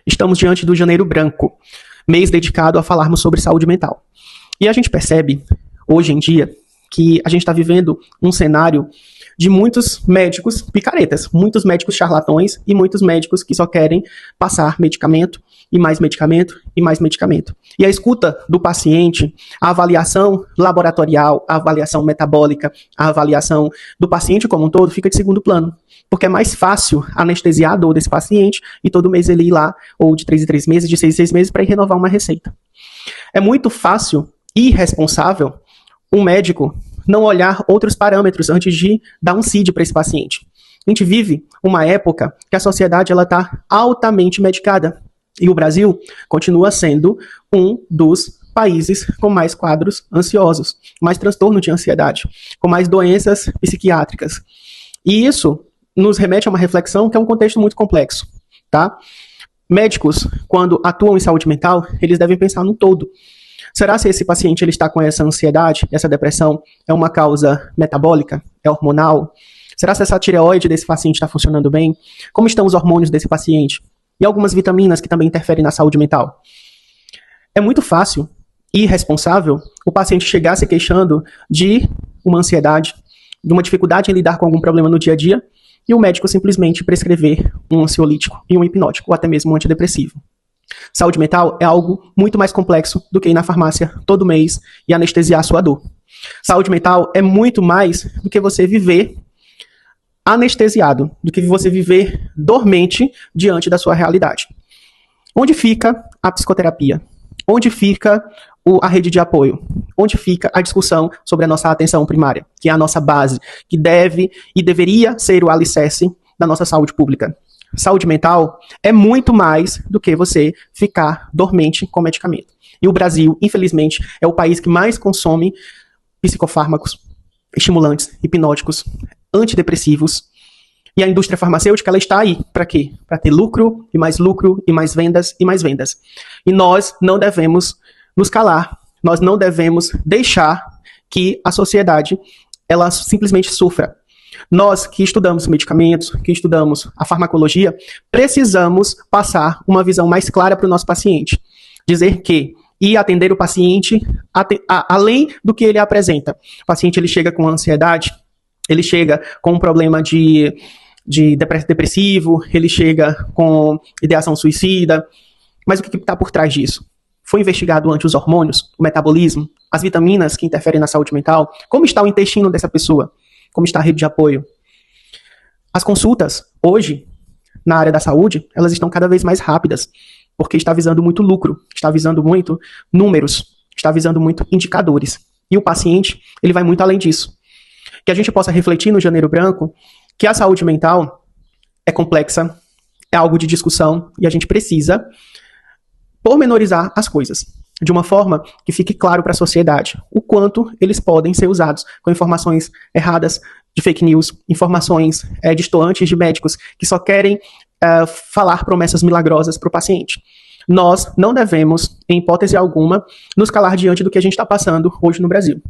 Estamos diante do Janeiro Branco, mês dedicado a falarmos sobre saúde mental. E a gente percebe, hoje em dia, que a gente está vivendo um cenário de muitos médicos picaretas, muitos médicos charlatões e muitos médicos que só querem passar medicamento e mais medicamento e mais medicamento. E a escuta do paciente, a avaliação laboratorial, a avaliação metabólica, a avaliação do paciente como um todo fica de segundo plano. Porque é mais fácil anestesiar a dor desse paciente e todo mês ele ir lá, ou de 3 em 3 meses, de 6 em 6 meses, para ir renovar uma receita. É muito fácil e irresponsável um médico não olhar outros parâmetros antes de dar um CID para esse paciente. A gente vive uma época que a sociedade está altamente medicada. E o Brasil continua sendo um dos países com mais quadros ansiosos, mais transtorno de ansiedade, com mais doenças psiquiátricas. E isso nos remete a uma reflexão que é um contexto muito complexo, tá? Médicos, quando atuam em saúde mental, eles devem pensar no todo. Será se esse paciente ele está com essa ansiedade, essa depressão, é uma causa metabólica, é hormonal? Será se essa tireoide desse paciente está funcionando bem? Como estão os hormônios desse paciente? E algumas vitaminas que também interferem na saúde mental. É muito fácil e irresponsável o paciente chegar se queixando de uma ansiedade, de uma dificuldade em lidar com algum problema no dia a dia, e o médico simplesmente prescrever um ansiolítico e um hipnótico, ou até mesmo um antidepressivo. Saúde mental é algo muito mais complexo do que ir na farmácia todo mês e anestesiar a sua dor. Saúde mental é muito mais do que você viver anestesiado, do que você viver dormente diante da sua realidade. Onde fica a psicoterapia? Onde fica a rede de apoio? Onde fica a discussão sobre a nossa atenção primária, que é a nossa base, que deve e deveria ser o alicerce da nossa saúde pública? Saúde mental é muito mais do que você ficar dormente com medicamento. E o Brasil, infelizmente, é o país que mais consome psicofármacos, estimulantes, hipnóticos, antidepressivos. E a indústria farmacêutica, ela está aí para quê? Para ter lucro, e mais vendas, e mais vendas. E nós não devemos nos calar, nós não devemos deixar que a sociedade, ela simplesmente sofra. Nós que estudamos medicamentos, que estudamos a farmacologia, precisamos passar uma visão mais clara para o nosso paciente. Dizer que e atender o paciente além do que ele apresenta. O paciente ele chega com ansiedade, ele chega com um problema de depressivo, ele chega com ideação suicida, mas o que está por trás disso? Foi investigado antes os hormônios, o metabolismo, as vitaminas que interferem na saúde mental, como está o intestino dessa pessoa, como está a rede de apoio. As consultas, hoje, na área da saúde, elas estão cada vez mais rápidas, porque está visando muito lucro, está visando muito números, está visando muito indicadores. E o paciente, ele vai muito além disso. Que a gente possa refletir no Janeiro Branco que a saúde mental é complexa, é algo de discussão, e a gente precisa pormenorizar as coisas, de uma forma que fique claro para a sociedade o quanto eles podem ser usados com informações erradas, de fake news, informações destoantes de médicos que só querem falar promessas milagrosas para o paciente. Nós não devemos, em hipótese alguma, nos calar diante do que a gente está passando hoje no Brasil.